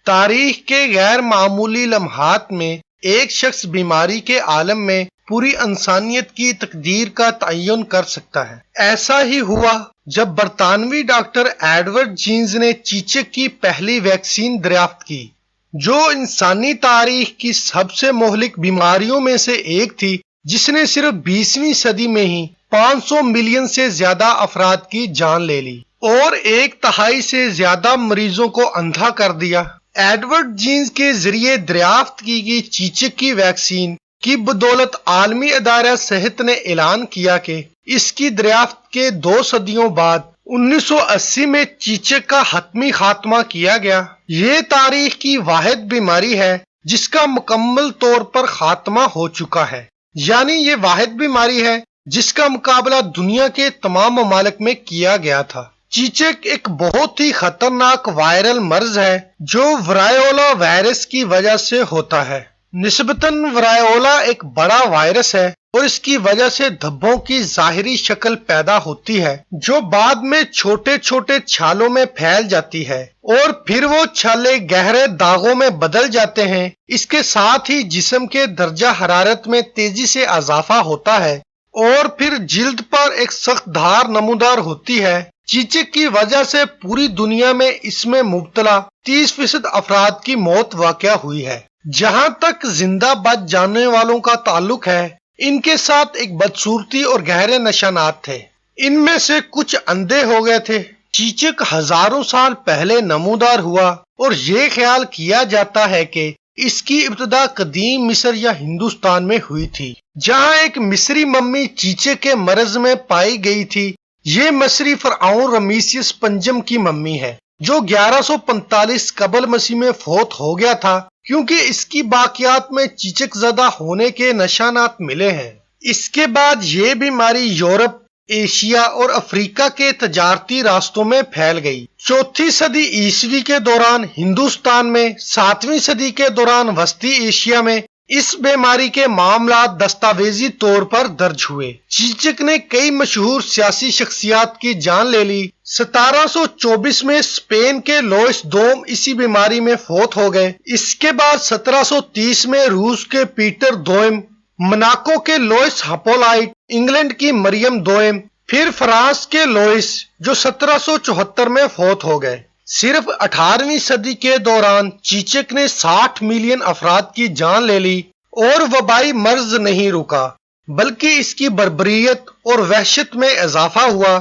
تاریخ کے غیر معمولی لمحات میں ایک شخص بیماری کے عالم میں پوری انسانیت کی تقدیر کا تعین کر سکتا ہے۔ ایسا ہی ہوا جب برطانوی ڈاکٹر ایڈورڈ جینز نے چیچک کی پہلی ویکسین دریافت کی، جو انسانی تاریخ کی سب سے مہلک بیماریوں میں سے ایک تھی، جس نے صرف 20ویں صدی میں ہی 500 ملین سے زیادہ افراد کی جان لے لی اور 1/3 سے زیادہ مریضوں کو اندھا کر دیا۔ ایڈورڈ جینز کے ذریعے دریافت کی گئی چیچک کی ویکسین کی بدولت عالمی ادارہ صحت نے اعلان کیا کہ اس کی دریافت کے 2 صدیوں بعد 1980 میں چیچک کا حتمی خاتمہ کیا گیا۔ یہ تاریخ کی واحد بیماری ہے جس کا مکمل طور پر خاتمہ ہو چکا ہے، یعنی یہ واحد بیماری ہے جس کا مقابلہ دنیا کے تمام ممالک میں کیا گیا تھا۔ چیچک ایک بہت ہی خطرناک وائرل مرض ہے جو ورائیولا وائرس کی وجہ سے ہوتا ہے۔ نسبتاً ورائیولا ایک بڑا وائرس ہے اور اس کی وجہ سے دھبوں کی ظاہری شکل پیدا ہوتی ہے جو بعد میں چھوٹے چھوٹے چھالوں میں پھیل جاتی ہے اور پھر وہ چھالے گہرے داغوں میں بدل جاتے ہیں۔ اس کے ساتھ ہی جسم کے درجہ حرارت میں تیزی سے اضافہ ہوتا ہے اور پھر جلد پر ایک سخت دھار نمودار ہوتی ہے۔ چیچک کی وجہ سے پوری دنیا میں اس میں مبتلا 30% افراد کی موت واقع ہوئی ہے۔ جہاں تک زندہ بچ جانے والوں کا تعلق ہے، ان کے ساتھ ایک بدصورتی اور گہرے نشانات تھے۔ ان میں سے کچھ اندھے ہو گئے تھے۔ چیچک ہزاروں سال پہلے نمودار ہوا اور یہ خیال کیا جاتا ہے کہ اس کی ابتدا قدیم مصر یا ہندوستان میں ہوئی تھی، جہاں ایک مصری ممی چیچک کے مرض میں پائی گئی تھی۔ یہ مصری فرعون رمیسیس پنجم کی ممی ہے جو 1145 قبل مسیح میں فوت ہو گیا تھا، کیونکہ اس کی باقیات میں چیچک زدہ ہونے کے نشانات ملے ہیں۔ اس کے بعد یہ بیماری یورپ، ایشیا اور افریقہ کے تجارتی راستوں میں پھیل گئی۔ 4 صدی عیسوی کے دوران ہندوستان میں، 7ویں صدی کے دوران وسطی ایشیا میں اس بیماری کے معاملات دستاویزی طور پر درج ہوئے۔ چیچک نے کئی مشہور سیاسی شخصیات کی جان لے لی۔ 1724 میں اسپین کے لوئس دوم اسی بیماری میں فوت ہو گئے۔ اس کے بعد 1730 میں روس کے پیٹر دوئم، مناکو کے لوئس ہپولائٹ، انگلینڈ کی مریم دوئم، پھر فرانس کے لوئس جو 1774 میں فوت ہو گئے۔ صرف 18ویں صدی کے دوران چیچک نے 60 ملین افراد کی جان لے لی اور وبائی مرض نہیں رکا، بلکہ اس کی بربریت اور وحشت میں اضافہ ہوا۔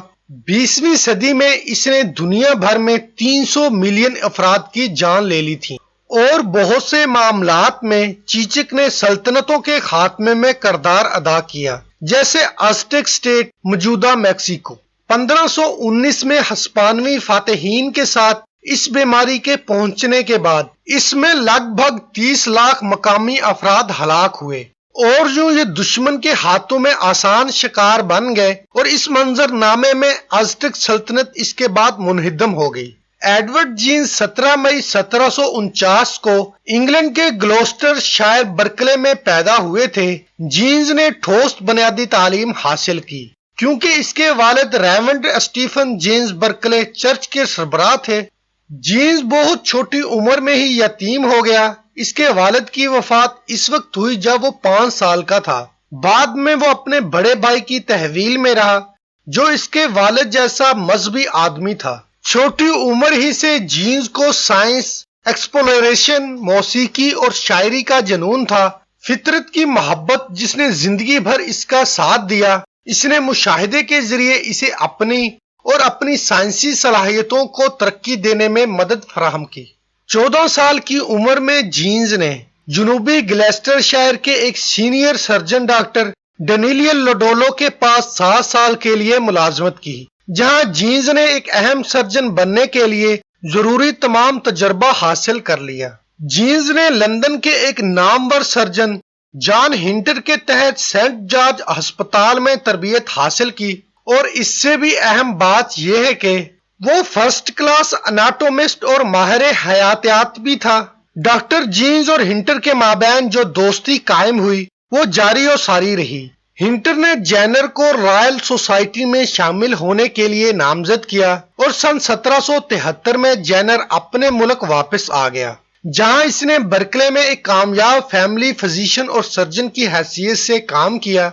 20ویں صدی میں اس نے دنیا بھر میں 300 ملین افراد کی جان لے لی تھی اور بہت سے معاملات میں چیچک نے سلطنتوں کے خاتمے میں کردار ادا کیا، جیسے ازٹیک اسٹیٹ موجودہ میکسیکو۔ 1519 میں ہسپانوی فاتحین کے ساتھ اس بیماری کے پہنچنے کے بعد اس میں لگ بھگ 30 لاکھ مقامی افراد ہلاک ہوئے اور یوں یہ دشمن کے ہاتھوں میں آسان شکار بن گئے اور اس منظر نامے میں ازٹیک سلطنت اس کے بعد منہدم ہو گئی۔ ایڈورڈ جینز 17 مئی 1749 کو انگلینڈ کے گلوسٹر شائر برکلے میں پیدا ہوئے تھے۔ جینز نے ٹھوس بنیادی تعلیم حاصل کی کیونکہ اس کے والد ریورنڈ اسٹیفن جینز برکلے چرچ کے سربراہ تھے۔ جینز بہت چھوٹی عمر میں ہی یتیم ہو گیا۔ اس کے والد کی وفات اس وقت ہوئی جب وہ 5 سال کا تھا۔ بعد میں وہ اپنے بڑے بھائی کی تحویل میں رہا جو اس کے والد جیسا مذہبی آدمی تھا۔ چھوٹی عمر ہی سے جینز کو سائنس، ایکسپلوریشن، موسیقی اور شاعری کا جنون تھا۔ فطرت کی محبت جس نے زندگی بھر اس کا ساتھ دیا، اس نے مشاہدے کے ذریعے اسے اپنی سائنسی صلاحیتوں کو ترقی دینے میں مدد فراہم کی۔ 14 سال کی عمر میں جینز نے جنوبی گلیسٹر شائر کے ایک سینئر سرجن ڈاکٹر ڈینیلیل لوڈولو کے پاس 7 سال کے لیے ملازمت کی، جہاں جینز نے ایک اہم سرجن بننے کے لیے ضروری تمام تجربہ حاصل کر لیا۔ جینز نے لندن کے ایک نامور سرجن جان ہنٹر کے تحت سینٹ جارج ہسپتال میں تربیت حاصل کی، اور اس سے بھی اہم بات یہ ہے کہ وہ فرسٹ کلاس اناٹومسٹ اور ماہر حیاتیات بھی تھا۔ ڈاکٹر جینز اور ہنٹر کے مابین جو دوستی قائم ہوئی وہ جاری و ساری رہی۔ ہنٹر نے جینر کو رائل سوسائٹی میں شامل ہونے کے لیے نامزد کیا اور سن 1773 میں جینر اپنے ملک واپس آ گیا۔ جہاں اس نے برکلے میں ایک کامیاب فیملی فزیشین اور سرجن کی حیثیت سے کام کیا۔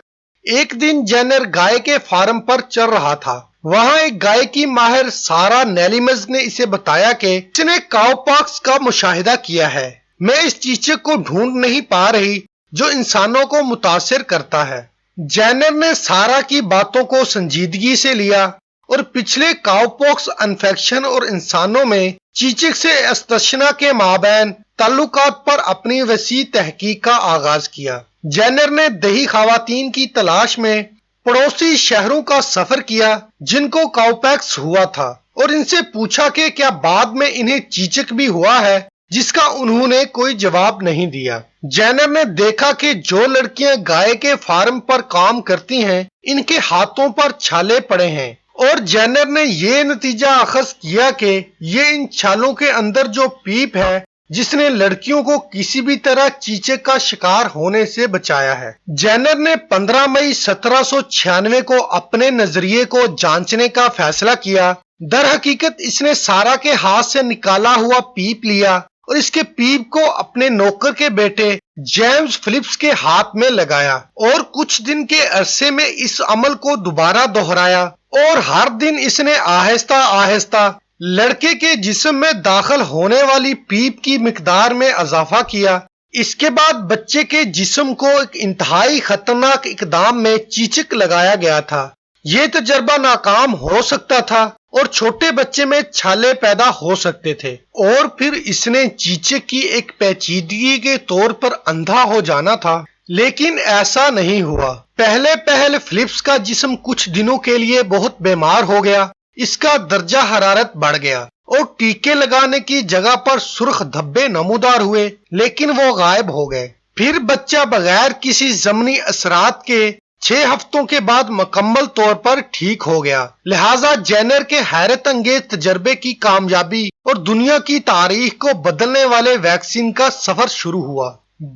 ایک دن جینر گائے کے فارم پر چل رہا تھا۔ وہاں ایک گائے کی ماہر سارا نیلیمز نے اسے بتایا کہ اس نے کاؤ پاکس کا مشاہدہ کیا ہے۔ میں اس چیچک کو ڈھونڈ نہیں پا رہی جو انسانوں کو متاثر کرتا ہے۔ جینر نے سارا کی باتوں کو سنجیدگی سے لیا اور پچھلے کاؤ پاکس انفیکشن اور انسانوں میں چیچک سے استثنا کے مابین تعلقات پر اپنی وسیع تحقیق کا آغاز کیا۔ جینر نے دیہی خواتین کی تلاش میں پڑوسی شہروں کا سفر کیا جن کو کاؤپیکس ہوا تھا اور ان سے پوچھا کہ کیا بعد میں انہیں چیچک بھی ہوا ہے، جس کا انہوں نے کوئی جواب نہیں دیا۔ جینر نے دیکھا کہ جو لڑکیاں گائے کے فارم پر کام کرتی ہیں ان کے ہاتھوں پر چھالے پڑے ہیں، اور جینر نے یہ نتیجہ اخذ کیا کہ یہ ان چھالوں کے اندر جو پیپ ہے جس نے لڑکیوں کو کسی بھی طرح چیچک کا شکار ہونے سے بچایا ہے۔ جینر نے 15 مئی 1796 کو اپنے نظریے کو جانچنے کا فیصلہ کیا۔ در حقیقت اس نے سارا کے ہاتھ سے نکالا ہوا پیپ لیا اور اس کے پیپ کو اپنے نوکر کے بیٹے جیمز فلپس کے ہاتھ میں لگایا اور کچھ دن کے عرصے میں اس عمل کو دوبارہ دہرایا، اور ہر دن اس نے آہستہ آہستہ لڑکے کے جسم میں داخل ہونے والی پیپ کی مقدار میں اضافہ کیا۔ اس کے بعد بچے کے جسم کو ایک انتہائی خطرناک اقدام میں چیچک لگایا گیا تھا۔ یہ تجربہ ناکام ہو سکتا تھا اور چھوٹے بچے میں چھالے پیدا ہو سکتے تھے، اور پھر اس نے چیچک کی ایک پیچیدگی کے طور پر اندھا ہو جانا تھا، لیکن ایسا نہیں ہوا۔ پہلے فلپس کا جسم کچھ دنوں کے لیے بہت بیمار ہو گیا، اس کا درجہ حرارت بڑھ گیا اور ٹیکے لگانے کی جگہ پر سرخ دھبے نمودار ہوئے، لیکن وہ غائب ہو گئے۔ پھر بچہ بغیر کسی ضمنی اثرات کے 6 ہفتوں کے بعد مکمل طور پر ٹھیک ہو گیا۔ لہٰذا جینر کے حیرت انگیز تجربے کی کامیابی اور دنیا کی تاریخ کو بدلنے والے ویکسین کا سفر شروع ہوا۔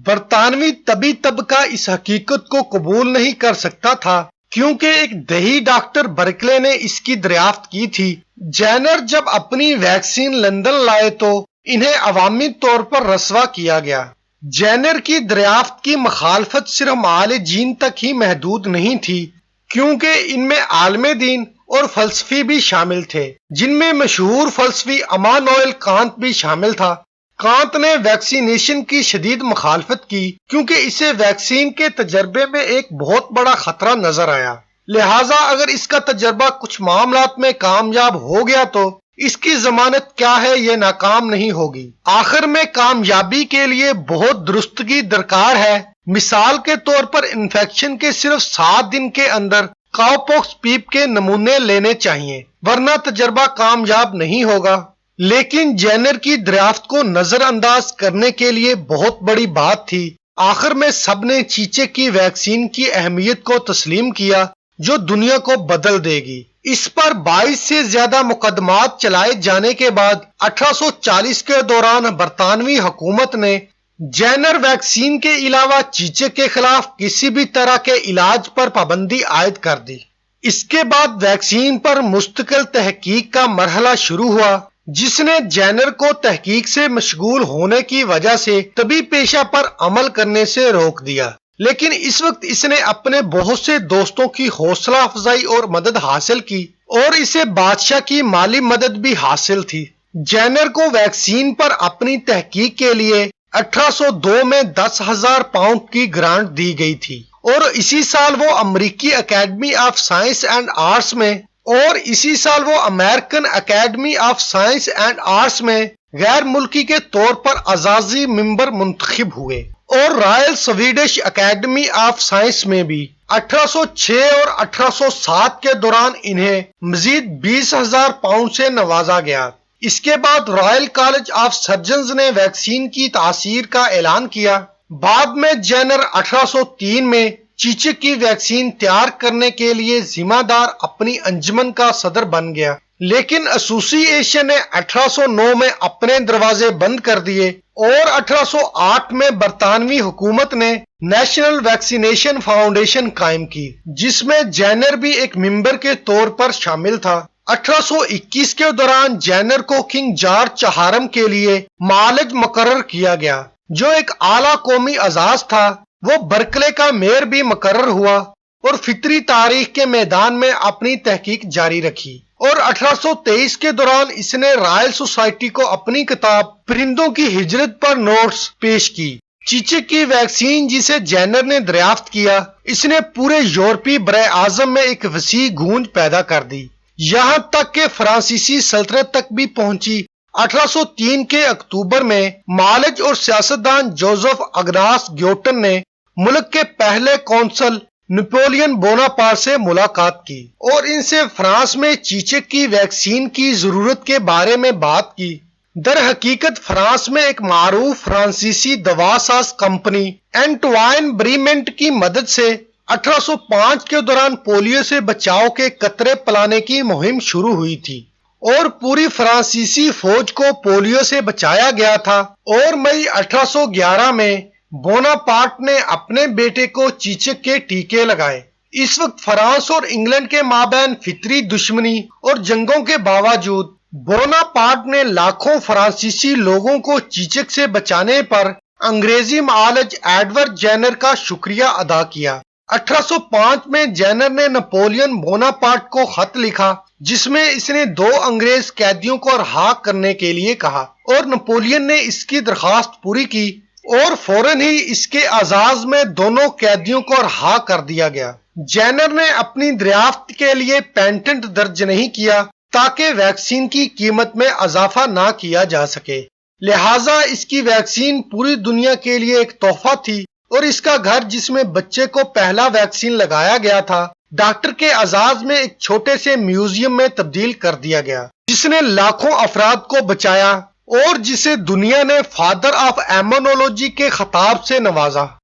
برطانوی طبی طبقہ اس حقیقت کو قبول نہیں کر سکتا تھا کیونکہ ایک دیہی ڈاکٹر برکلے نے اس کی دریافت کی تھی۔ جینر جب اپنی ویکسین لندن لائے تو انہیں عوامی طور پر رسوا کیا گیا۔ جینر کی دریافت کی مخالفت صرف معالجین تک ہی محدود نہیں تھی، کیونکہ ان میں عالم دین اور فلسفی بھی شامل تھے، جن میں مشہور فلسفی امانوئل کانت بھی شامل تھا۔ کانت نے ویکسینیشن کی شدید مخالفت کی کیونکہ اسے ویکسین کے تجربے میں ایک بہت بڑا خطرہ نظر آیا، لہٰذا اگر اس کا تجربہ کچھ معاملات میں کامیاب ہو گیا تو اس کی ضمانت کیا ہے یہ ناکام نہیں ہوگی۔ آخر میں کامیابی کے لیے بہت درستگی درکار ہے۔ مثال کے طور پر انفیکشن کے صرف 7 دن کے اندر کاؤ پاکس پیپ کے نمونے لینے چاہیے، ورنہ تجربہ کامیاب نہیں ہوگا۔ لیکن جینر کی دریافت کو نظر انداز کرنے کے لیے بہت بڑی بات تھی۔ آخر میں سب نے چیچک کی ویکسین کی اہمیت کو تسلیم کیا جو دنیا کو بدل دے گی۔ اس پر 22 سے زیادہ مقدمات چلائے جانے کے بعد 1840 کے دوران برطانوی حکومت نے جینر ویکسین کے علاوہ چیچک کے خلاف کسی بھی طرح کے علاج پر پابندی عائد کر دی۔ اس کے بعد ویکسین پر مستقل تحقیق کا مرحلہ شروع ہوا، جس نے جینر کو تحقیق سے مشغول ہونے کی وجہ سے طبی پیشہ پر عمل کرنے سے روک دیا، لیکن اس وقت اس نے اپنے بہت سے دوستوں کی حوصلہ افزائی اور مدد حاصل کی، اور اسے بادشاہ کی مالی مدد بھی حاصل تھی۔ جینر کو ویکسین پر اپنی تحقیق کے لیے 1802 میں 10,000 پاؤنڈ کی گرانٹ دی گئی تھی، اور اسی سال وہ امریکی academy of science and arts میں American academy of science and arts میں غیر ملکی کے طور پر اعزازی ممبر منتخب ہوئے، اور Royal Swedish academy of science میں بھی 1806 اور 1807 کے دوران انہیں مزید 20,000 پاؤنڈ سے نوازا گیا۔ اس کے بعد رائل کالج آف سرجنز نے ویکسین کی تاثیر کا اعلان کیا۔ بعد میں جینر 1803 میں چیچک کی ویکسین تیار کرنے کے لیے ذمہ دار اپنی انجمن کا صدر بن گیا، لیکن ایسوسی ایشن نے 1809 میں اپنے دروازے بند کر دیے، اور 1808 میں برطانوی حکومت نے نیشنل ویکسینیشن فاؤنڈیشن قائم کی، جس میں جینر بھی ایک ممبر کے طور پر شامل تھا۔ 1821 کے دوران جینر کو کنگ جارج چہارم کے لیے معالج مقرر کیا گیا، جو ایک اعلیٰ قومی اعزاز تھا۔ وہ برکلے کا میئر بھی مقرر ہوا اور فطری تاریخ کے میدان میں اپنی تحقیق جاری رکھی، اور 1823 کے دوران اس نے رائل سوسائٹی کو اپنی کتاب پرندوں کی ہجرت پر نوٹس پیش کی۔ چیچک کی ویکسین جسے جینر نے دریافت کیا، اس نے پورے یورپی برائے اعظم میں ایک وسیع گونج پیدا کر دی، یہاں تک کہ فرانسیسی سلطنت تک بھی پہنچی۔ 1803 کے اکتوبر میں معالج اور سیاستدان جوزف اگناس گیوٹن نے ملک کے پہلے قونصل نپولین بوناپارٹ سے ملاقات کی اور ان سے فرانس میں چیچک کی ویکسین کی ضرورت کے بارے میں بات کی۔ در حقیقت فرانس میں ایک معروف فرانسیسی دوا ساز کمپنی اینٹوائن بریمنٹ کی مدد سے 1805 کے دوران پولیو سے بچاؤ کے قطرے پلانے کی مہم شروع ہوئی تھی، اور پوری فرانسیسی فوج کو پولیو سے بچایا گیا تھا، اور مئی 1811 میں بوناپارٹ نے اپنے بیٹے کو چیچک کے ٹیکے لگائے۔ اس وقت فرانس اور انگلینڈ کے مابین فطری دشمنی اور جنگوں کے باوجود بوناپارٹ نے لاکھوں فرانسیسی لوگوں کو چیچک سے بچانے پر انگریزی معالج ایڈورڈ جینر کا شکریہ ادا کیا۔ 1805 میں جینر نے نپولین بوناپارٹ کو خط لکھا جس میں اس نے 2 انگریز قیدیوں کو رہا کرنے کے لیے کہا، اور نپولین نے اس کی درخواست پوری کی اور فوراً ہی اس کے اعزاز میں دونوں قیدیوں کو رہا کر دیا گیا۔ جینر نے اپنی دریافت کے لیے پیٹنٹ درج نہیں کیا تاکہ ویکسین کی قیمت میں اضافہ نہ کیا جا سکے، لہٰذا اس کی ویکسین پوری دنیا کے لیے ایک تحفہ تھی، اور اس کا گھر جس میں بچے کو پہلا ویکسین لگایا گیا تھا ڈاکٹر کے اعزاز میں ایک چھوٹے سے میوزیم میں تبدیل کر دیا گیا، جس نے لاکھوں افراد کو بچایا اور جسے دنیا نے فادر آف ایمونولوجی کے خطاب سے نوازا۔